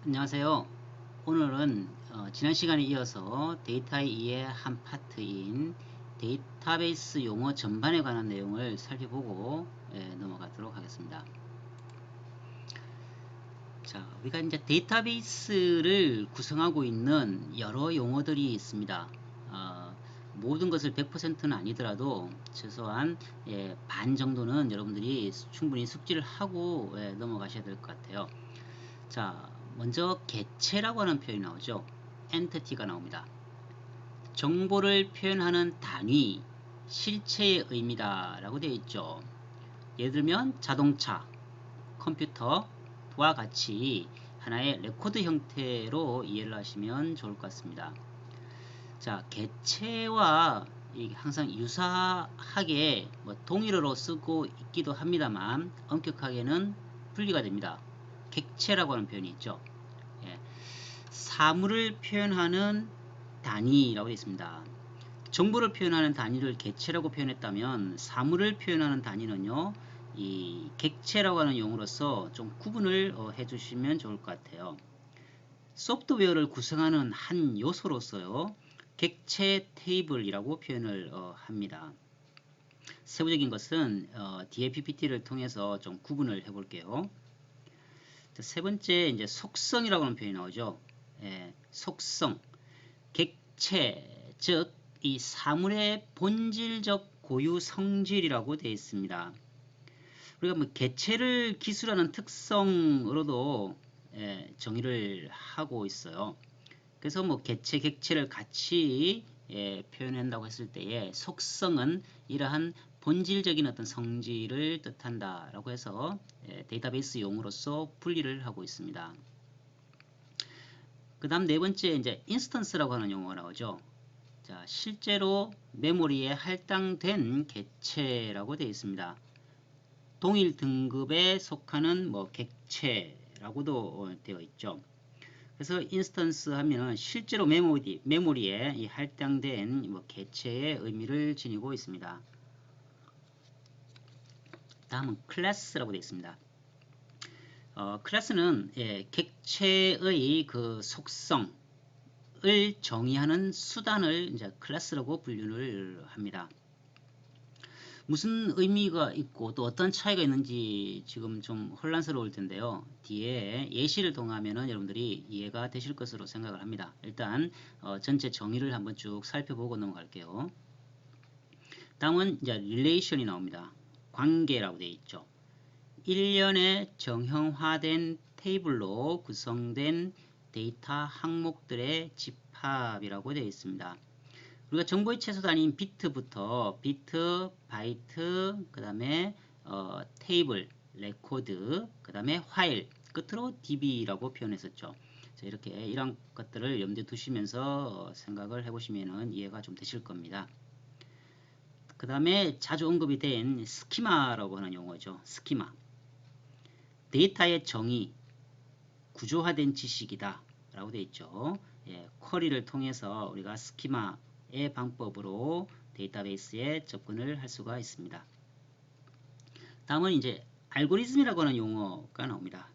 안녕하세요. 오늘은 지난 시간에 이어서 데이터 E의 한 파트인 데이터베이스 용어 전반에 관한 내용을 살펴보고 넘어가도록 하겠습니다. 자, 우리가 이제 데이터베이스를 구성하고 있는 여러 용어들이 있습니다. 모든 것을 100%는 아니더라도 최소한 반 정도는 여러분들이 충분히 숙지를 하고 넘어가셔야 될 것 같아요. 자, 먼저 객체라고 하는 표현이 나오죠. entity가 나옵니다. 정보를 표현하는 단위, 실체의 의미다 라고 되어 있죠. 예를 들면 자동차, 컴퓨터와 같이 하나의 레코드 형태로 이해를 하시면 좋을 것 같습니다. 자, 객체와 항상 유사하게 동일어로 쓰고 있기도 합니다만 엄격하게는 분리가 됩니다. 객체라고 하는 표현이 있죠. 사물을 표현하는 단위라고 되어 있습니다. 정보를 표현하는 단위를 객체라고 표현했다면 사물을 표현하는 단위는요, 이 객체라고 하는 용어로서 좀 구분을 해주시면 좋을 것 같아요. 소프트웨어를 구성하는 한 요소로서요, 객체 테이블이라고 표현을 합니다. 세부적인 것은 뒤에 PPT를 통해서 좀 구분을 해볼게요. 세 번째, 이제 속성이라고 하는 표현이 나오죠. 속성, 객체, 즉 이 사물의 본질적 고유 성질이라고 되어 있습니다. 우리가 객체를 기술하는 특성으로도 정의를 하고 있어요. 그래서 객체, 객체를 같이 표현한다고 했을 때에 속성은 이러한 본질적인 어떤 성질을 뜻한다라고 해서 데이터베이스 용어로서 분리를 하고 있습니다. 그 다음 네 번째 이제 인스턴스라고 하는 용어가 나오죠. 자, 실제로 메모리에 할당된 객체라고 되어 있습니다. 동일 등급에 속하는 객체라고도 되어 있죠. 그래서 인스턴스 하면은 실제로 메모리에 이 할당된 객체의 의미를 지니고 있습니다. 다음은 클래스라고 되어 있습니다. 클래스는 객체의 그 속성을 정의하는 수단을 이제 클래스라고 분류를 합니다. 무슨 의미가 있고 또 어떤 차이가 있는지 지금 좀 혼란스러울 텐데요. 뒤에 예시를 통하면은 여러분들이 이해가 되실 것으로 생각을 합니다. 일단 전체 정의를 한번 쭉 살펴보고 넘어갈게요. 다음은 이제 relation이 나옵니다. 관계라고 되어 있죠. 일련의 정형화된 테이블로 구성된 데이터 항목들의 집합이라고 되어 있습니다. 우리가 정보의 최소 단위인 비트부터 비트, 바이트, 그 다음에 테이블, 레코드, 그 다음에 파일, 끝으로 db라고 표현했었죠. 자, 이렇게 이런 것들을 염두에 두시면서 생각을 해보시면 이해가 좀 되실 겁니다. 그 다음에 자주 언급이 된 스키마라고 하는 용어죠. 스키마. 데이터의 정의, 구조화된 지식이다 라고 되어 있죠. 쿼리를 통해서 우리가 스키마의 방법으로 데이터베이스에 접근을 할 수가 있습니다. 다음은 이제 알고리즘이라고 하는 용어가 나옵니다.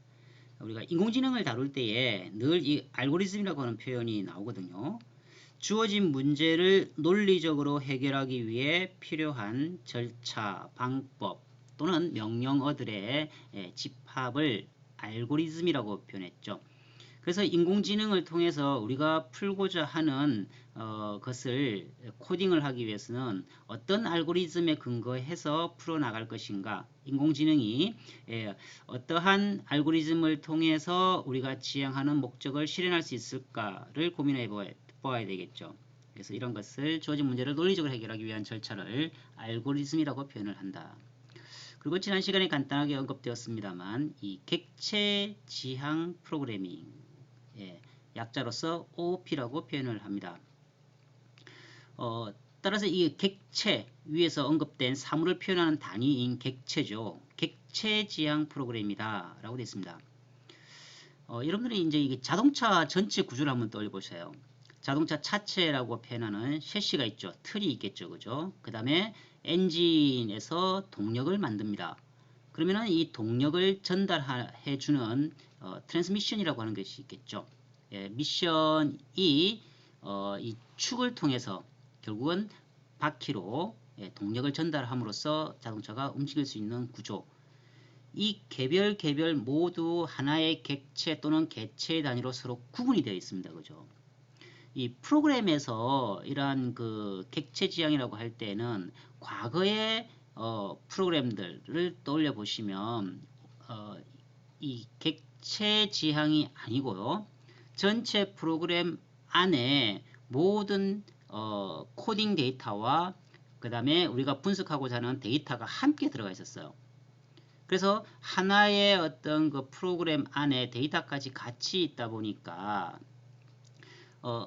우리가 인공지능을 다룰 때에 늘 이 알고리즘이라고 하는 표현이 나오거든요. 주어진 문제를 논리적으로 해결하기 위해 필요한 절차, 방법 또는 명령어들의 집합을 알고리즘이라고 표현했죠. 그래서 인공지능을 통해서 우리가 풀고자 하는 것을 코딩을 하기 위해서는 어떤 알고리즘에 근거해서 풀어나갈 것인가, 인공지능이 어떠한 알고리즘을 통해서 우리가 지향하는 목적을 실현할 수 있을까를 고민해 보아야 되겠죠. 그래서 이런 것을 주어진 문제를 논리적으로 해결하기 위한 절차를 알고리즘이라고 표현을 한다. 그리고 지난 시간에 간단하게 언급되었습니다만 이 객체 지향 프로그래밍, 약자로서 OOP라고 표현을 합니다. 따라서 이 객체 위에서 언급된 사물을 표현하는 단위인 객체죠. 객체 지향 프로그램이다 라고 되어 있습니다. 여러분들이 이제 이게 자동차 전체 구조를 한번 떠올려 보세요. 자동차 차체라고 표현하는 셰시가 있죠. 틀이 있겠죠. 그죠? 그 다음에 엔진에서 동력을 만듭니다. 그러면은 이 동력을 전달해 주는 트랜스미션이라고 하는 것이 있겠죠. 예, 미션이 이 축을 통해서 결국은 바퀴로 동력을 전달함으로써 자동차가 움직일 수 있는 구조. 이 개별 모두 하나의 객체 또는 개체 단위로 서로 구분이 되어 있습니다. 그죠? 이 프로그램에서 이러한 그 객체 지향이라고 할 때는 과거의 프로그램들을 떠올려 보시면 이 객체 지향이 아니고요. 전체 프로그램 안에 모든 코딩 데이터와 그 다음에 우리가 분석하고자 하는 데이터가 함께 들어가 있었어요. 그래서 하나의 어떤 그 프로그램 안에 데이터까지 같이 있다 보니까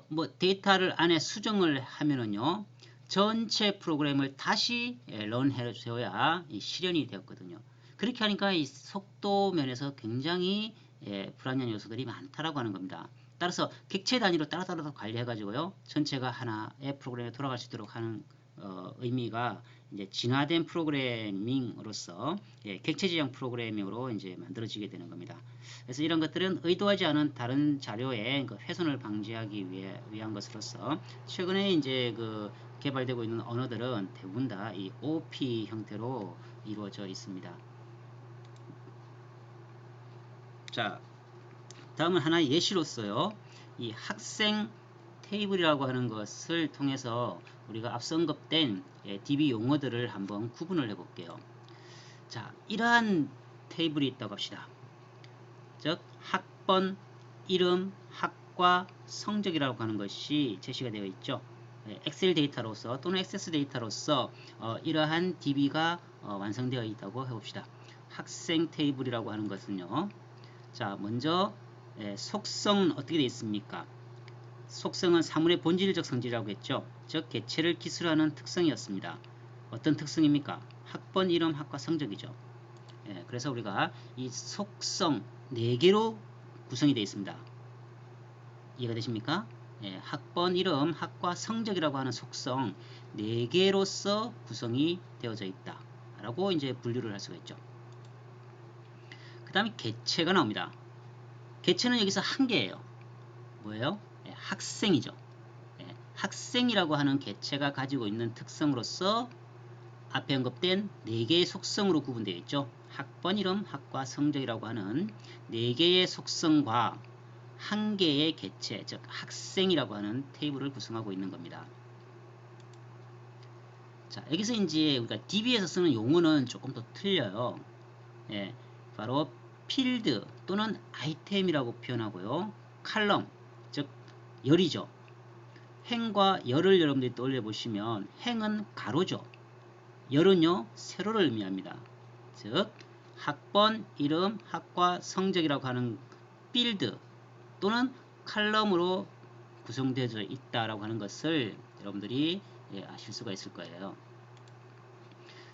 뭐 데이터를 안에 수정을 하면은요 전체 프로그램을 다시 런해 줘야 실현이 되었거든요. 그렇게 하니까 이 속도 면에서 굉장히 불안한 요소들이 많다라고 하는 겁니다. 따라서 객체 단위로 따로따로 관리해 가지고요 전체가 하나의 프로그램에 돌아갈 수 있도록 하는 의미가 이제 진화된 프로그래밍으로서 객체 지향 프로그래밍으로 이제 만들어지게 되는 겁니다. 그래서 이런 것들은 의도하지 않은 다른 자료의 그 훼손을 방지하기 위한 것으로서 최근에 이제 그 개발되고 있는 언어들은 대부분 다 이 OP 형태로 이루어져 있습니다. 자, 다음은 하나의 예시로서요. 이 학생 테이블이라고 하는 것을 통해서 우리가 앞서 언급된 DB 용어들을 한번 구분을 해 볼게요. 자, 이러한 테이블이 있다고 합시다. 즉 학번, 이름, 학과, 성적이라고 하는 것이 제시가 되어 있죠. 엑셀 데이터로서 또는 액세스 데이터로서 이러한 DB가 완성되어 있다고 해봅시다. 학생 테이블이라고 하는 것은요. 자, 먼저 속성은 어떻게 되어 있습니까? 속성은 사물의 본질적 성질이라고 했죠. 즉 개체를 기술하는 특성이었습니다. 어떤 특성입니까? 학번, 이름, 학과, 성적이죠. 그래서 우리가 이 속성 4개로 구성이 되어 있습니다. 이해가 되십니까? 학번, 이름, 학과, 성적이라고 하는 속성 4개로서 구성이 되어져 있다. 라고 이제 분류를 할 수가 있죠. 그 다음에 개체가 나옵니다. 개체는 여기서 한 개예요. 뭐예요? 학생이죠. 학생이라고 하는 개체가 가지고 있는 특성으로서 앞에 언급된 4개의 속성으로 구분되어 있죠. 학번, 이름, 학과, 성적이라고 하는 4개의 속성과 1개의 개체, 즉 학생이라고 하는 테이블을 구성하고 있는 겁니다. 자, 여기서 이제 우리가 DB에서 쓰는 용어는 조금 더 틀려요. 바로 필드 또는 아이템이라고 표현하고요. 칼럼, 즉 열이죠. 행과 열을 여러분들이 떠올려 보시면 행은 가로죠. 열은요 세로를 의미합니다. 즉 학번, 이름, 학과, 성적이라고 하는 필드 또는 칼럼으로 구성되어 있다라고 하는 것을 여러분들이 아실 수가 있을 거예요.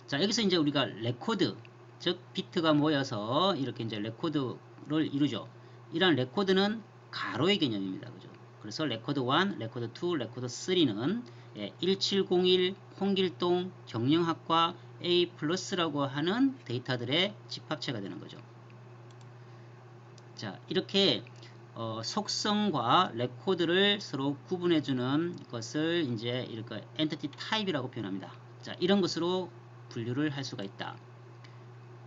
자, 여기서 이제 우리가 레코드, 즉 비트가 모여서 이렇게 이제 레코드를 이루죠. 이러한 레코드는 가로의 개념입니다. 그죠? 그래서 레코드 1, 레코드 2, 레코드 3는 1701, 홍길동, 경영학과 A 플러스라고 하는 데이터들의 집합체가 되는 거죠. 자, 이렇게 속성과 레코드를 서로 구분해주는 것을 이제 이렇게 엔티티 타입이라고 표현합니다. 자, 이런 것으로 분류를 할 수가 있다.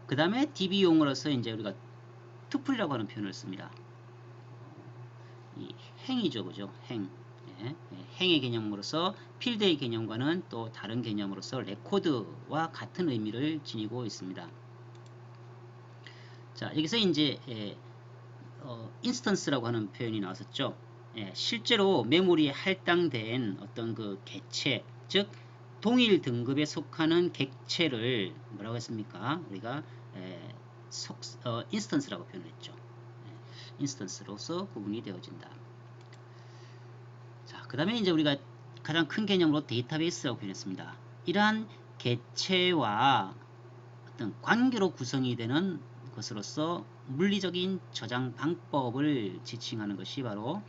그 다음에 DB 용어로서 이제 우리가 투플이라고 하는 표현을 씁니다. 이 행이죠, 그죠? 행. 행의 개념으로서 필드의 개념과는 또 다른 개념으로서 레코드와 같은 의미를 지니고 있습니다. 자, 여기서 이제 인스턴스라고 하는 표현이 나왔었죠. 실제로 메모리에 할당된 어떤 그 개체, 즉 동일 등급에 속하는 객체를 뭐라고 했습니까? 우리가 인스턴스라고 표현했죠. 인스턴스로서 구분이 되어진다. 자, 그 다음에 이제 우리가 가장 큰 개념으로 데이터베이스라고 표현했습니다. 이러한 개체와 어떤 관계로 구성이 되는 것으로서 물리적인 저장 방법을 지칭하는 것이 바로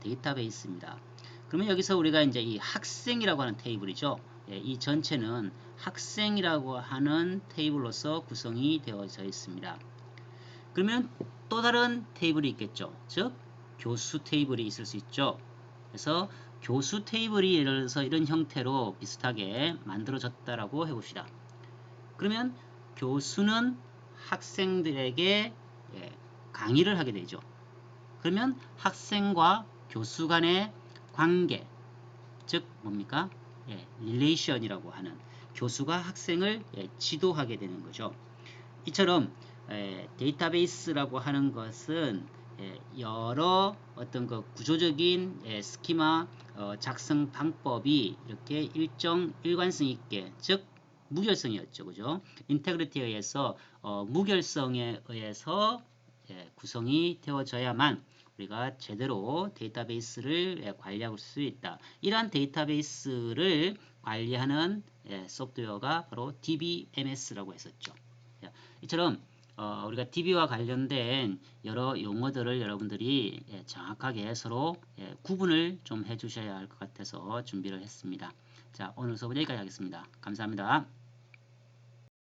데이터베이스입니다. 그러면 여기서 우리가 이제 이 학생이라고 하는 테이블이죠. 이 전체는 학생이라고 하는 테이블로서 구성이 되어져 있습니다. 그러면 또 다른 테이블이 있겠죠. 즉 교수 테이블이 있을 수 있죠. 그래서 교수 테이블이 예를 들어서 이런 형태로 비슷하게 만들어졌다라고 해봅시다. 그러면 교수는 학생들에게 강의를 하게 되죠. 그러면 학생과 교수 간의 관계, 즉 뭡니까? 릴레이션이라고 하는 교수가 학생을 지도하게 되는 거죠. 이처럼 데이터베이스라고 하는 것은 여러 어떤 그 구조적인 스키마 작성 방법이 이렇게 일관성 있게, 즉 무결성이었죠, 그죠? 인테그리티에 의해서 무결성에 의해서 구성이 되어져야만 우리가 제대로 데이터베이스를 관리할 수 있다. 이러한 데이터베이스를 관리하는 소프트웨어가 바로 DBMS라고 했었죠. 이처럼 우리가 DB와 관련된 여러 용어들을 여러분들이 정확하게 서로 구분을 좀 해주셔야 할 것 같아서 준비를 했습니다. 자, 오늘 수업은 여기까지 하겠습니다. 감사합니다.